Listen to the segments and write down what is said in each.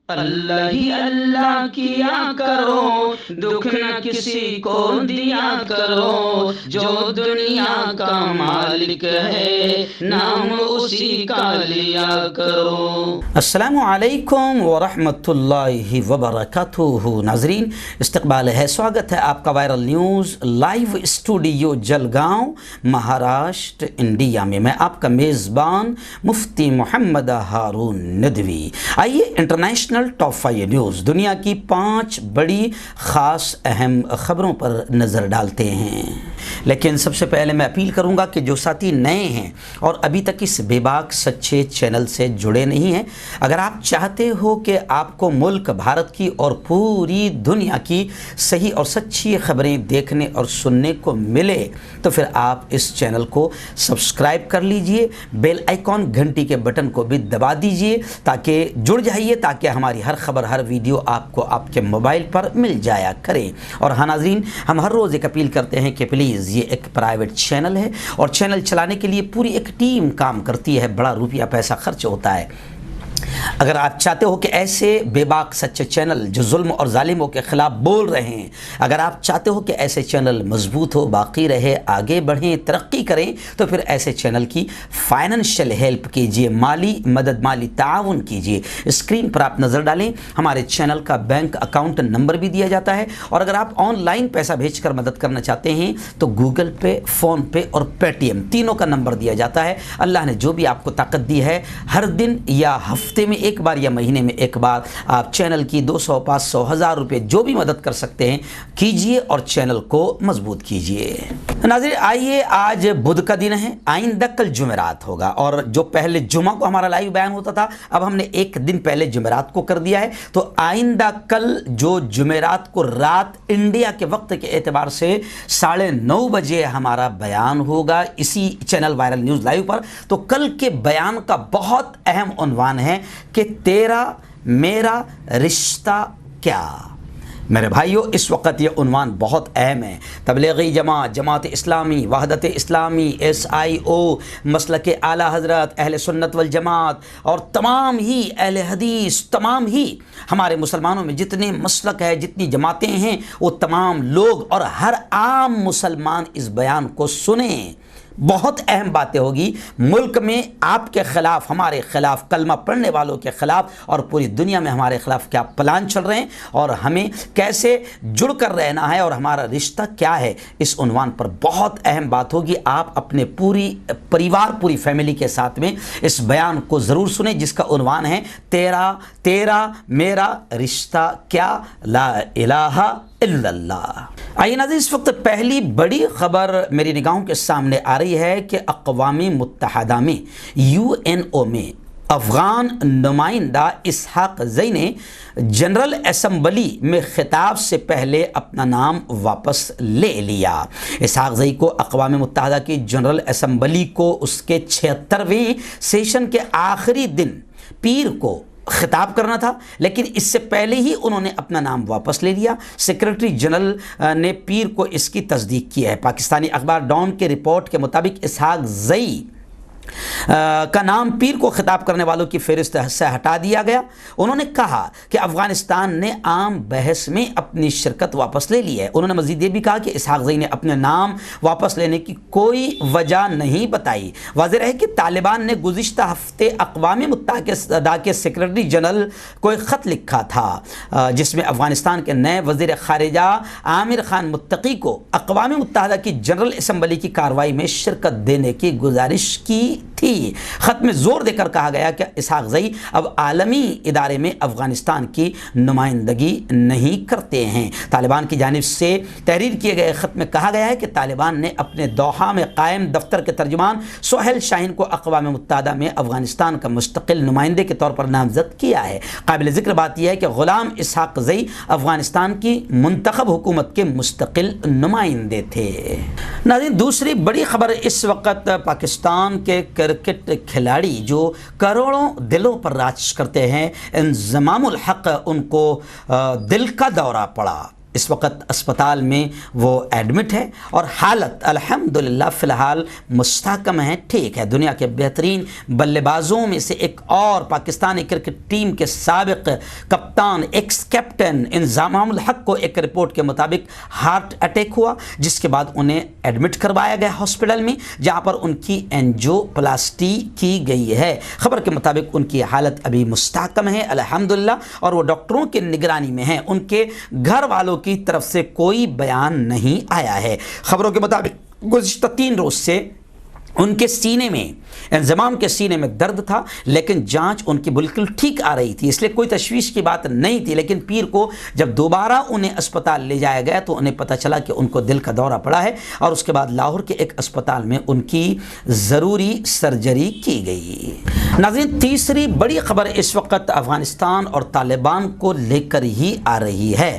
اللہ ہی اللہ کیا کرو، دکھ نہ کسی کو دیا کرو، جو دنیا کا مالک ہے نام اسی کا لیا کرو۔ السلام علیکم ورحمۃ اللہ وبرکاتہ۔ ناظرین، استقبال ہے، سواگت ہے آپ کا viral news live studio Jalgaon, Maharashtra, India میں۔ میں آپ کا میزبان مفتی محمد ہارون ندوی۔ آئیے انٹرنیشنل ٹاپ 5 نیوز، دنیا کی 5 بڑی خاص اہم خبروں پر نظر ڈالتے ہیں۔ لیکن سب سے پہلے میں اپیل کروں گا کہ جو ساتھی نئے ہیں اور ابھی تک اس بے باک سچے چینل سے جڑے نہیں ہیں، اگر آپ چاہتے ہو کہ آپ کو ملک بھارت کی اور پوری دنیا کی صحیح اور سچی خبریں دیکھنے اور سننے کو ملے تو پھر آپ اس چینل کو سبسکرائب کر لیجئے، بیل آئیکن گھنٹی کے بٹن کو بھی دبا دیجئے تاکہ جڑ جائیے، تاکہ ہماری ہر خبر، ہر ویڈیو آپ کو آپ کے موبائل پر مل جایا کرے۔ اور ہاں ناظرین، ہم ہر روز ایک اپیل کرتے ہیں کہ پلیز یہ ایک پرائیویٹ چینل ہے اور چینل چلانے کے لیے پوری ایک ٹیم کام کرتی ہے، بڑا روپیہ پیسہ خرچ ہوتا ہے۔ اگر آپ چاہتے ہو کہ ایسے بے باک سچے چینل جو ظلم اور ظالموں کے خلاف بول رہے ہیں، اگر آپ چاہتے ہو کہ ایسے چینل مضبوط ہو، باقی رہے، آگے بڑھیں، ترقی کریں، تو پھر ایسے چینل کی فائننشیل ہیلپ کیجئے، مالی مدد، مالی تعاون کیجئے۔ اسکرین پر آپ نظر ڈالیں، ہمارے چینل کا بینک اکاؤنٹ نمبر بھی دیا جاتا ہے، اور اگر آپ آن لائن پیسہ بھیج کر مدد کرنا چاہتے ہیں تو گوگل پے، فون پے اور پے ٹی ایم تینوں کا نمبر دیا جاتا ہے۔ اللہ نے جو بھی آپ کو طاقت دی ہے، ہر دن یا ہفتے میں ایک بار یا مہینے میں ایک بار آپ چینل کی 200، 500، 1000 روپے جو بھی مدد کر سکتے ہیں کیجئے اور چینل کو مضبوط کیجئے۔ ناظرین، آئیے، آج بدھ کا دن ہے، آئندہ کل جمعرات ہوگا، اور جو پہلے جمعہ کو ہمارا لائیو بیان ہوتا تھا اب ہم نے ایک دن پہلے جمعرات کو کر دیا ہے، تو آئندہ کل جو جمعرات کو رات انڈیا کے وقت کے اعتبار سے 9:30 بجے ہمارا بیان ہوگا اسی چینل وائرل نیوز لائیو پر۔ تو کل کے بیان کا بہت اہم عنوان ہے کہ تیرا میرا رشتہ کیا۔ میرے بھائیو، اس وقت یہ عنوان بہت اہم ہے۔ تبلیغی جماعت، جماعت اسلامی، وحدت اسلامی، SIO، مسلک اعلیٰ حضرت، اہل سنت والجماعت اور تمام ہی اہل حدیث، تمام ہی ہمارے مسلمانوں میں جتنے مسلک ہے، جتنی جماعتیں ہیں، وہ تمام لوگ اور ہر عام مسلمان اس بیان کو سنیں۔ بہت اہم باتیں ہوگی ملک میں آپ کے خلاف، ہمارے خلاف، کلمہ پڑھنے والوں کے خلاف، اور پوری دنیا میں ہمارے خلاف کیا پلان چل رہے ہیں اور ہمیں کیسے جڑ کر رہنا ہے اور ہمارا رشتہ کیا ہے، اس عنوان پر بہت اہم بات ہوگی۔ آپ اپنے پوری پریوار، پوری فیملی کے ساتھ میں اس بیان کو ضرور سنیں جس کا عنوان ہے تیرا میرا رشتہ کیا، لا الہ الا اللہ۔ آئیے ناظرین، اس وقت پہلی بڑی خبر میری نگاہوں کے سامنے آ رہی ہے کہ اقوام متحدہ میں UNO میں افغان نمائندہ اسحاق زئی نے جنرل اسمبلی میں خطاب سے پہلے اپنا نام واپس لے لیا۔ اسحاق زئی کو اقوام متحدہ کی جنرل اسمبلی کو اس کے 76ویں سیشن کے آخری دن پیر کو خطاب کرنا تھا، لیکن اس سے پہلے ہی انہوں نے اپنا نام واپس لے لیا۔ سیکرٹری جنرل نے پیر کو اس کی تصدیق کی ہے۔ پاکستانی اخبار ڈان کے رپورٹ کے مطابق اسحاق زئی کا نام پیر کو خطاب کرنے والوں کی فہرست سے ہٹا دیا گیا۔ انہوں نے کہا کہ افغانستان نے عام بحث میں اپنی شرکت واپس لے لی ہے۔ انہوں نے مزید یہ بھی کہا کہ اسحاق زئی نے اپنے نام واپس لینے کی کوئی وجہ نہیں بتائی۔ واضح ہے کہ طالبان نے گزشتہ ہفتے اقوام متحدہ کے سیکرٹری جنرل کو ایک خط لکھا تھا جس میں افغانستان کے نئے وزیر خارجہ عامر خان متقی کو اقوام متحدہ کی جنرل اسمبلی کی کارروائی میں شرکت دینے کی گزارش کی تھی۔ خط میں زور دے کر کہا گیا کہ اسحاق زئی اب عالمی ادارے میں افغانستان کی نمائندگی نہیں کرتے ہیں۔ طالبان کی جانب سے تحریر کیے گئے خط میں کہا گیا ہے کہ طالبان نے اپنے دوحہ میں قائم دفتر کے ترجمان سہیل شاہین کو اقوام متحدہ میں افغانستان کا مستقل نمائندے کے طور پر نامزد کیا ہے۔ قابل ذکر بات یہ ہے کہ غلام اسحاق زئی افغانستان کی منتخب حکومت کے مستقل نمائندے تھے۔ ناظرین، دوسری بڑی خبر اس وقت پاکستان کے کرکٹ کھلاڑی جو کروڑوں دلوں پر راج کرتے ہیں، انضمام الحق ان کو دل کا دورہ پڑا۔ اس وقت اسپتال میں وہ ایڈمٹ ہے اور حالت الحمدللہ فی الحال مستحکم ہے، ٹھیک ہے۔ دنیا کے بہترین بلے بازوں میں سے ایک اور پاکستانی کرکٹ ٹیم کے سابق کپتان ایکس کیپٹن انضمام الحق کو ایک رپورٹ کے مطابق ہارٹ اٹیک ہوا، جس کے بعد انہیں ایڈمٹ کروایا گیا ہاسپٹل میں، جہاں پر ان کی اینجیوپلاسٹی کی گئی ہے۔ خبر کے مطابق ان کی حالت ابھی مستحکم ہے الحمدللہ، اور وہ ڈاکٹروں کی نگرانی میں ہیں۔ ان کے گھر والوں کی طرف سے کوئی بیان نہیں آیا ہے۔ خبروں کے مطابق گزشتہ 3 روز سے ان کے سینے میں، انضمام کے سینے میں درد تھا، لیکن جانچ ان کی بالکل ٹھیک آ رہی تھی، اس لیے کوئی تشویش کی بات نہیں تھی۔ لیکن پیر کو جب دوبارہ انہیں اسپتال لے جایا گیا تو انہیں پتہ چلا کہ ان کو دل کا دورہ پڑا ہے، اور اس کے بعد لاہور کے ایک اسپتال میں ان کی ضروری سرجری کی گئی۔ ناظرین، تیسری بڑی خبر اس وقت افغانستان اور طالبان کو لے کر ہی آ رہی ہے۔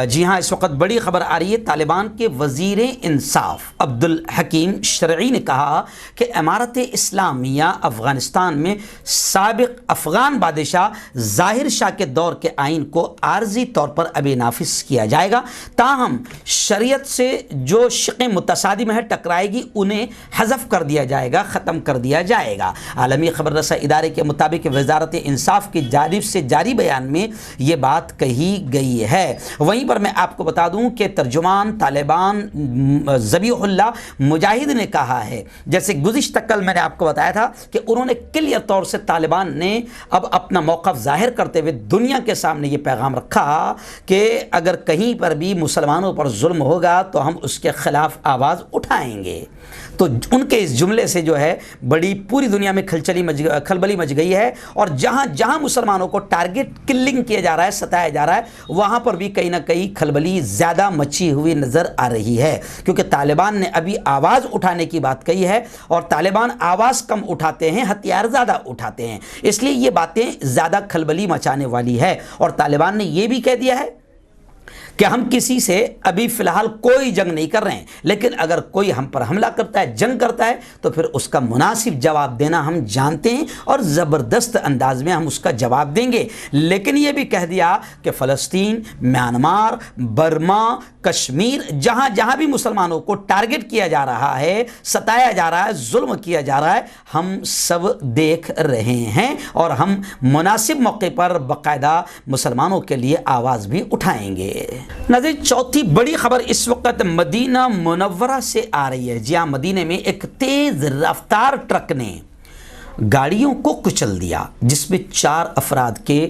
جی ہاں، اس وقت بڑی خبر آ رہی ہے۔ طالبان کے وزیر انصاف عبدالحکیم شرعی نے کہا کہ امارت اسلامیہ افغانستان میں سابق افغان بادشاہ ظاہر شاہ کے دور کے آئین کو عارضی طور پر ابھی نافذ کیا جائے گا، تاہم شریعت سے جو شقیں متصادم ہے ٹکرائے گی انہیں حذف کر دیا جائے گا، ختم کر دیا جائے گا۔ عالمی خبر رساں ادارے کے مطابق وزارت انصاف کی جانب سے جاری بیان میں یہ بات کہی گئی ہے۔ وہیں پر میں آپ کو بتا دوں کہ ترجمان طالبان ذبیح اللہ مجاہد نے کہا ہے، جیسے گزشتہ کل میں نے آپ کو بتایا تھا کہ انہوں نے کلیئر طور سے طالبان نے اب اپنا موقف ظاہر کرتے ہوئے دنیا کے سامنے یہ پیغام رکھا کہ اگر کہیں پر بھی مسلمانوں پر ظلم ہوگا تو ہم اس کے خلاف آواز اٹھائیں گے۔ تو ان کے اس جملے سے جو ہے بڑی پوری دنیا میں کھلبلی مچ گئی ہے، اور جہاں جہاں مسلمانوں کو ٹارگٹ کلنگ کیا جا رہا ہے، ستایا جا رہا ہے، وہاں پر بھی کہیں نہ کہیں کھلبلی زیادہ مچی ہوئی نظر آ رہی ہے، کیونکہ طالبان نے ابھی آواز اٹھانے کی بات کہی ہے، اور طالبان آواز کم اٹھاتے ہیں، ہتھیار زیادہ اٹھاتے ہیں، اس لیے یہ باتیں زیادہ کھلبلی مچانے والی ہے۔ اور طالبان نے یہ بھی کہہ دیا ہے کہ ہم کسی سے ابھی فی الحال کوئی جنگ نہیں کر رہے ہیں، لیکن اگر کوئی ہم پر حملہ کرتا ہے، جنگ کرتا ہے، تو پھر اس کا مناسب جواب دینا ہم جانتے ہیں اور زبردست انداز میں ہم اس کا جواب دیں گے۔ لیکن یہ بھی کہہ دیا کہ فلسطین، میانمار، برما، کشمیر، جہاں جہاں بھی مسلمانوں کو ٹارگٹ کیا جا رہا ہے، ستایا جا رہا ہے، ظلم کیا جا رہا ہے، ہم سب دیکھ رہے ہیں، اور ہم مناسب موقع پر باقاعدہ مسلمانوں کے لیے آواز بھی اٹھائیں گے۔ ناظرین، چوتھی بڑی خبر اس وقت مدینہ منورہ سے آ رہی ہے۔ جی ہاں، مدینہ میں ایک تیز رفتار ٹرک نے گاڑیوں کو کچل دیا، جس میں 4 افراد کے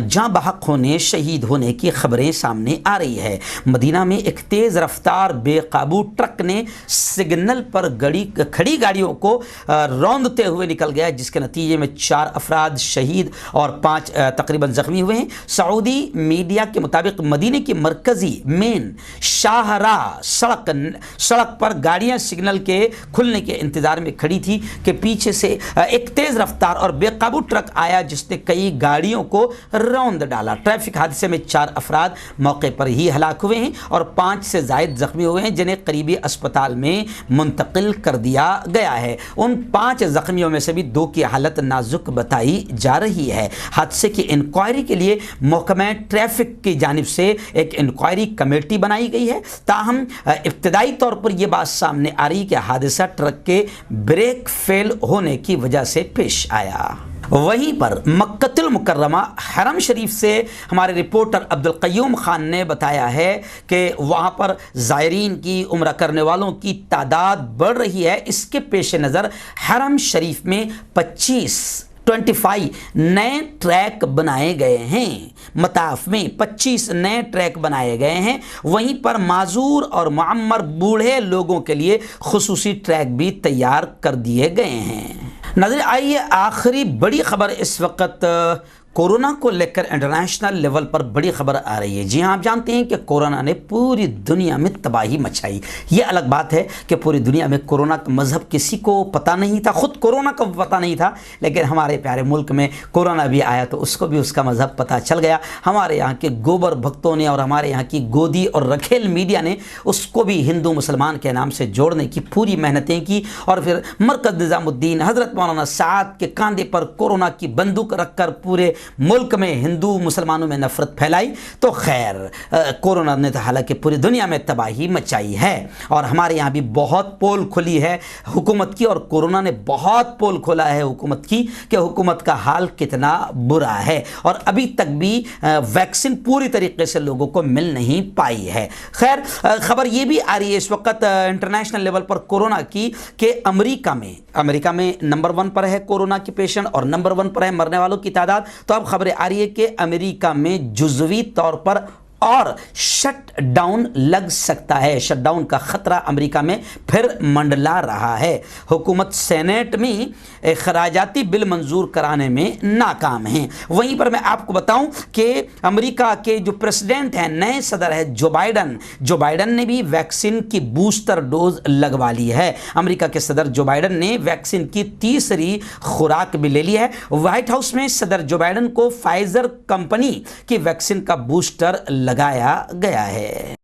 جاں بحق ہونے، شہید ہونے کی خبریں سامنے آ رہی ہے۔ مدینہ میں ایک تیز رفتار بے قابو ٹرک نے سگنل پر کھڑی گاڑیوں کو روندتے ہوئے نکل گیا، جس کے نتیجے میں 4 افراد شہید اور 5 تقریباً زخمی ہوئے ہیں۔ سعودی میڈیا کے مطابق مدینہ کی مرکزی مین شاہراہ سڑک پر گاڑیاں سگنل کے کھلنے کے انتظار میں کھڑی تھی کہ پیچھے سے ایک تیز رفتار اور بے قابو ٹرک آیا، جس نے کئی گاڑیوں کو روند ڈالا۔ ٹریفک حادثے میں 4 افراد موقع پر ہی ہلاک ہوئے ہیں اور 5 سے زائد زخمی ہوئے ہیں، جنہیں قریبی اسپتال میں منتقل کر دیا گیا ہے۔ ان 5 زخمیوں میں سے بھی 2 کی حالت نازک بتائی جا رہی ہے۔ حادثے کی انکوائری کے لیے محکمہ ٹریفک کی جانب سے ایک انکوائری کمیٹی بنائی گئی ہے، تاہم ابتدائی طور پر یہ بات سامنے آ رہی کہ حادثہ ٹرک کے بریک فیل ہونے کی وجہ سے پیش آیا۔ وہیں پر مکہ المکرمہ حرم شریف سے ہمارے رپورٹر عبدالقیوم خان نے بتایا ہے کہ وہاں پر زائرین کی، عمرہ کرنے والوں کی تعداد بڑھ رہی ہے۔ اس کے پیش نظر حرم شریف میں 25 نئے ٹریک بنائے گئے ہیں۔ مطاف میں 25 نئے ٹریک بنائے گئے ہیں۔ وہیں پر معذور اور معمر بوڑھے لوگوں کے لیے خصوصی ٹریک بھی تیار کر دیے گئے ہیں۔ ناظرین، آئیے آخری بڑی خبر اس وقت کورونا کو لے کر انٹرنیشنل لیول پر بڑی خبر آ رہی ہے۔ جی ہاں، آپ جانتے ہیں کہ کورونا نے پوری دنیا میں تباہی مچائی۔ یہ الگ بات ہے کہ پوری دنیا میں کورونا کا مذہب کسی کو پتہ نہیں تھا، خود کورونا کا پتہ نہیں تھا، لیکن ہمارے پیارے ملک میں کورونا بھی آیا تو اس کو بھی اس کا مذہب پتہ چل گیا۔ ہمارے یہاں کے گوبر بھکتوں نے اور ہمارے یہاں کی گودی اور رکھیل میڈیا نے اس کو بھی ہندو مسلمان کے نام سے جوڑنے کی پوری محنتیں کی، اور پھر مرکز نظام الدین حضرت مولانا سعد کے کاندھے پر کورونا کی بندوق رکھ کر پورے ملک میں ہندو مسلمانوں میں نفرت پھیلائی تو خیر کورونا نے تو حالانکہ پوری دنیا میں تباہی مچائی ہے اور ہمارے یہاں بھی بہت پول کھلی ہے حکومت کی، اور کورونا نے بہت پول کھولا ہے حکومت کی کہ حکومت کا حال کتنا برا ہے، اور ابھی تک بھی ویکسین پوری طریقے سے لوگوں کو مل نہیں پائی ہے۔ خیر خبر یہ بھی آ رہی ہے اس وقت انٹرنیشنل لیول پر کورونا کی کہ امریکہ میں نمبر 1 پر ہے کورونا کی پیشنٹ اور نمبر 1 پر ہے مرنے والوں کی تعداد۔ تو اب خبریں آ رہی ہے کہ امریکہ میں جزوی طور پر اور شٹ ڈاؤن لگ سکتا ہے، شٹ ڈاؤن کا خطرہ امریکہ میں پھر منڈلا رہا ہے۔ حکومت سینیٹ میں اخراجاتی بل منظور کرانے میں ناکام ہیں۔ وہیں پر میں آپ کو بتاؤں کہ امریکہ کے جو پریزیڈنٹ ہیں، نئے صدر ہے جو بائیڈن نے بھی ویکسین کی بوسٹر ڈوز لگوا لی ہے۔ امریکہ کے صدر جو بائیڈن نے ویکسین کی تیسری خوراک بھی لے لی ہے۔ وائٹ ہاؤس میں صدر جو بائیڈن کو فائزر کمپنی کی ویکسین کا بوسٹر لگایا گیا ہے۔